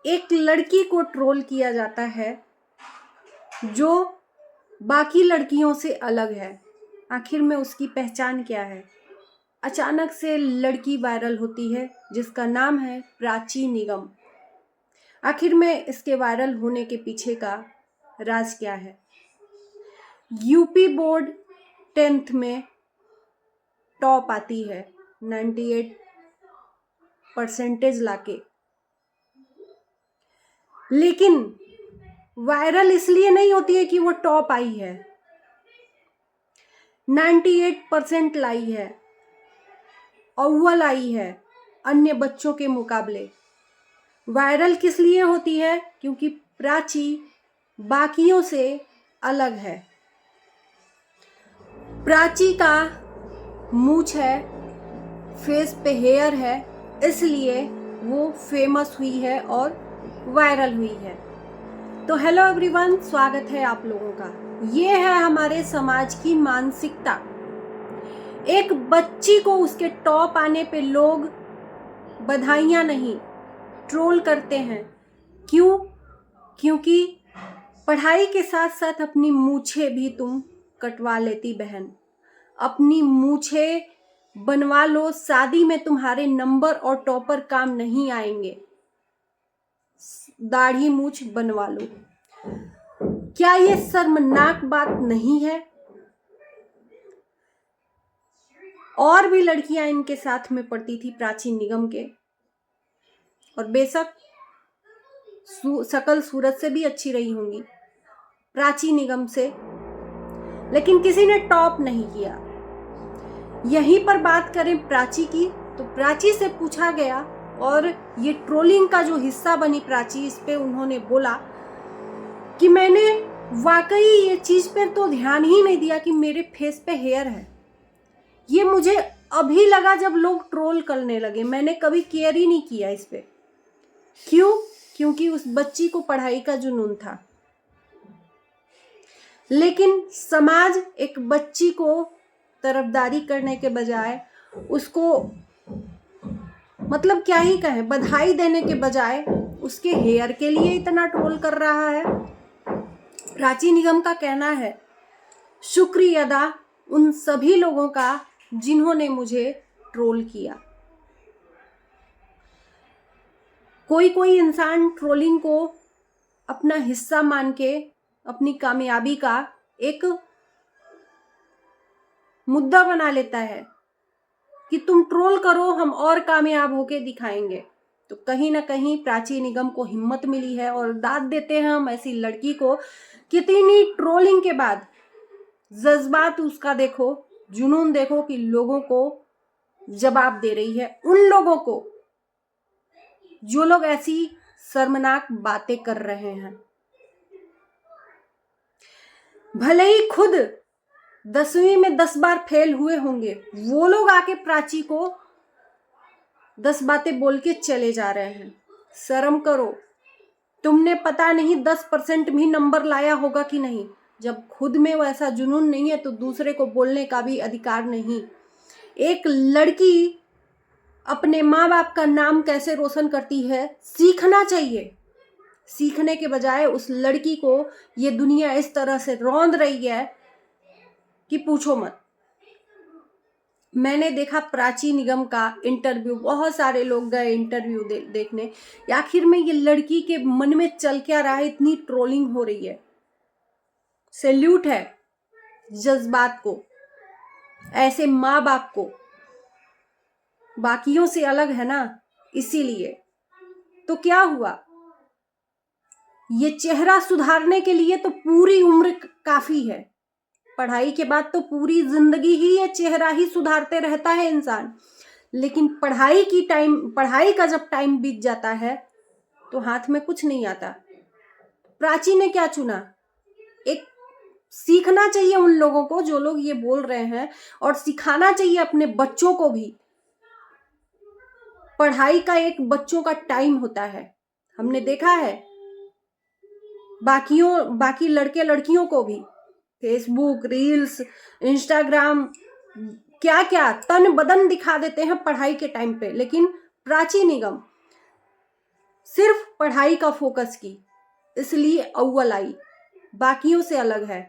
एक लड़की को ट्रोल किया जाता है जो बाकी लड़कियों से अलग है। आखिर में उसकी पहचान क्या है? अचानक से लड़की वायरल होती है जिसका नाम है प्राची निगम। आखिर में इसके वायरल होने के पीछे का राज क्या है? यूपी बोर्ड 10th में टॉप आती है 98% लाके, लेकिन वायरल इसलिए नहीं होती है कि वो टॉप आई है। 98% लाई है, अव्वल आई है अन्य बच्चों के मुकाबले। वायरल किस लिए होती है? क्योंकि प्राची बाकियों से अलग है। प्राची का मूंछ है, फेस पे हेयर है, इसलिए वो फेमस हुई है और वायरल हुई है। तो हेलो एवरीवन, स्वागत है आप लोगों का। ये है हमारे समाज की मानसिकता। एक बच्ची को उसके टॉप आने पे लोग बधाइयां नहीं, ट्रोल करते हैं। क्यों? क्योंकि पढ़ाई के साथ साथ अपनी मूछें भी तुम कटवा लेती बहन। अपनी मूछें बनवा लो, शादी में तुम्हारे नंबर और टॉपर काम नहीं आएंगे। दाढ़ी मूछ बनवा लो। क्या ये शर्मनाक बात नहीं है? और भी लड़कियां इनके साथ में पढ़ती थी प्राची निगम के, और बेशक शकल सूरत से भी अच्छी रही होंगी प्राची निगम से, लेकिन किसी ने टॉप नहीं किया। यहीं पर बात करें प्राची की, तो प्राची से पूछा गया और ये ट्रोलिंग का जो हिस्सा बनी प्राची, इस पे उन्होंने बोला कि मैंने वाकई ये चीज पर तो ध्यान ही नहीं दिया कि मेरे फेस पे हेयर है। ये मुझे अभी लगा जब लोग ट्रोल करने लगे, मैंने कभी केयर ही नहीं किया इस पे। क्यों? क्योंकि उस बच्ची को पढ़ाई का जुनून था। लेकिन समाज एक बच्ची को तरफदारी करने के बजाय, उसको मतलब क्या ही कहें, बधाई देने के बजाय उसके हेयर के लिए इतना ट्रोल कर रहा है। प्राची निगम का कहना है, शुक्रिया अदा उन सभी लोगों का जिन्होंने मुझे ट्रोल किया। कोई कोई इंसान ट्रोलिंग को अपना हिस्सा मान के अपनी कामयाबी का एक मुद्दा बना लेता है कि तुम ट्रोल करो, हम और कामयाब होके दिखाएंगे। तो कहीं ना कहीं प्राची निगम को हिम्मत मिली है और दाद देते हैं हम ऐसी लड़की को। कितनी ट्रोलिंग के बाद जज्बात उसका देखो, जुनून देखो कि लोगों को जवाब दे रही है, उन लोगों को जो लोग ऐसी शर्मनाक बातें कर रहे हैं। भले ही खुद 10वीं में 10 बार फेल हुए होंगे, वो लोग आके प्राची को 10 बातें बोल के चले जा रहे हैं। शर्म करो। तुमने पता नहीं 10% भी नंबर लाया होगा कि नहीं। जब खुद में वैसा जुनून नहीं है तो दूसरे को बोलने का भी अधिकार नहीं। एक लड़की अपने माँ बाप का नाम कैसे रोशन करती है सीखना चाहिए। सीखने के बजाय उस लड़की को ये दुनिया इस तरह से रौंद रही है कि पूछो मत। मैंने देखा प्राची निगम का इंटरव्यू, बहुत सारे लोग गए इंटरव्यू देखने। आखिर में ये लड़की के मन में चल क्या रहा है, इतनी ट्रोलिंग हो रही है। सैल्यूट है जज्बात को, ऐसे माँ बाप को। बाकियों से अलग है ना, इसीलिए। तो क्या हुआ? ये चेहरा सुधारने के लिए तो पूरी उम्र काफी है। पढ़ाई के बाद तो पूरी जिंदगी ही ये चेहरा ही सुधारते रहता है इंसान। लेकिन पढ़ाई का जब टाइम बीत जाता है तो हाथ में कुछ नहीं आता। प्राची ने क्या चुना? एक सीखना चाहिए उन लोगों को जो लोग ये बोल रहे हैं, और सिखाना चाहिए अपने बच्चों को भी। पढ़ाई का एक बच्चों का टाइम होता है। हमने देखा है बाकी लड़के लड़कियों को भी फेसबुक, रील्स, इंस्टाग्राम, क्या क्या तन बदन दिखा देते हैं पढ़ाई के टाइम पे। लेकिन प्राची निगम सिर्फ पढ़ाई का फोकस की, इसलिए अव्वल आई, बाकियों से अलग है।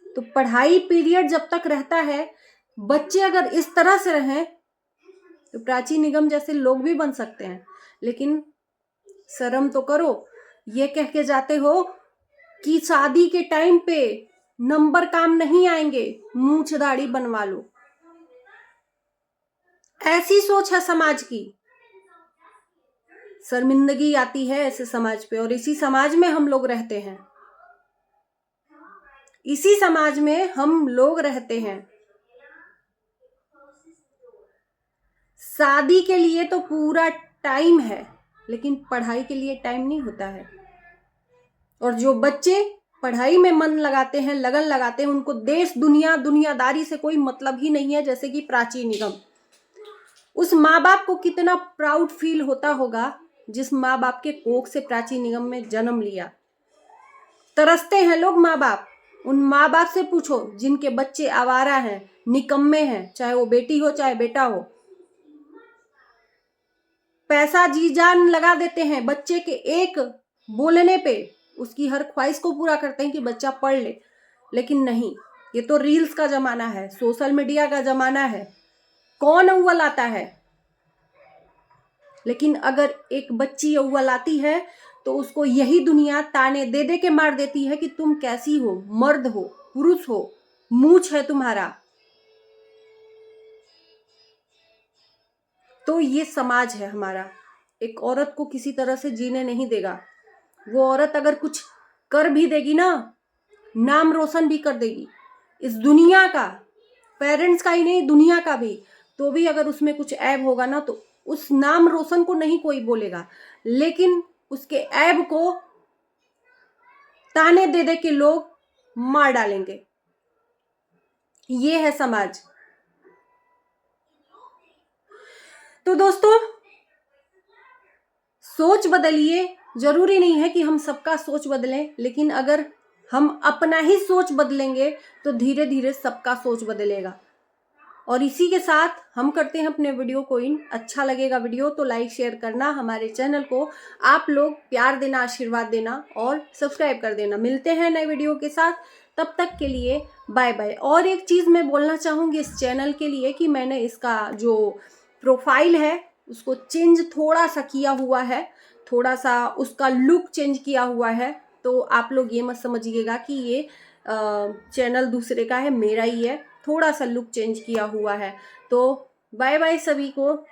तो पढ़ाई पीरियड जब तक रहता है, बच्चे अगर इस तरह से रहें तो प्राची निगम जैसे लोग भी बन सकते हैं। लेकिन शर्म तो करो, ये कह के जाते हो कि शादी के टाइम पे नंबर काम नहीं आएंगे, मूंछ दाढ़ी बनवा लो। ऐसी सोच है समाज की। शर्मिंदगी आती है ऐसे समाज पे, और इसी समाज में हम लोग रहते हैं, इसी समाज में हम लोग रहते हैं। शादी के लिए तो पूरा टाइम है, लेकिन पढ़ाई के लिए टाइम नहीं होता है। और जो बच्चे पढ़ाई में मन लगाते हैं, लगन लगाते हैं, उनको देश दुनिया दुनियादारी से कोई मतलब ही नहीं है। जैसे कि प्राची निगम, उस माँ बाप को कितना प्राउड फील होता होगा जिस माँ बाप के कोख से प्राची निगम में जन्म लिया। तरसते हैं लोग माँ बाप। उन माँ बाप से पूछो जिनके बच्चे आवारा हैं, निकम्मे हैं, चाहे वो बेटी हो चाहे बेटा हो। पैसा जी जान लगा देते हैं बच्चे के एक बोलने पे, उसकी हर ख्वाहिश को पूरा करते हैं कि बच्चा पढ़ ले। लेकिन नहीं, ये तो रील्स का जमाना है, सोशल मीडिया का जमाना है, कौन अव्वल आता है। लेकिन अगर एक बच्ची अव्वल आती है तो उसको यही दुनिया ताने दे दे के मार देती है कि तुम कैसी हो, मर्द हो, पुरुष हो, मूंछ है तुम्हारा। तो ये समाज है हमारा, एक औरत को किसी तरह से जीने नहीं देगा। वो औरत अगर कुछ कर भी देगी ना, नाम रोशन भी कर देगी इस दुनिया का, पेरेंट्स का ही नहीं दुनिया का भी। तो भी अगर उसमें कुछ ऐब होगा ना, तो उस नाम रोशन को नहीं कोई बोलेगा, लेकिन उसके ऐब को ताने दे दे के लोग मार डालेंगे। ये है समाज। तो दोस्तों, सोच बदलिए। जरूरी नहीं है कि हम सबका सोच बदलें, लेकिन अगर हम अपना ही सोच बदलेंगे तो धीरे धीरे सबका सोच बदलेगा। और इसी के साथ हम करते हैं अपने वीडियो को इन। अच्छा लगेगा वीडियो तो लाइक शेयर करना, हमारे चैनल को आप लोग प्यार देना, आशीर्वाद देना और सब्सक्राइब कर देना। मिलते हैं नए वीडियो के साथ, तब तक के लिए बाय बाय। और एक चीज़ मैं बोलना चाहूँगी इस चैनल के लिए कि मैंने इसका जो प्रोफाइल है उसको चेंज थोड़ा सा किया हुआ है, थोड़ा सा उसका लुक चेंज किया हुआ है। तो आप लोग ये मत समझिएगा कि ये चैनल दूसरे का है, मेरा ही है। थोड़ा सा लुक चेंज किया हुआ है। तो बाय बाय सभी को।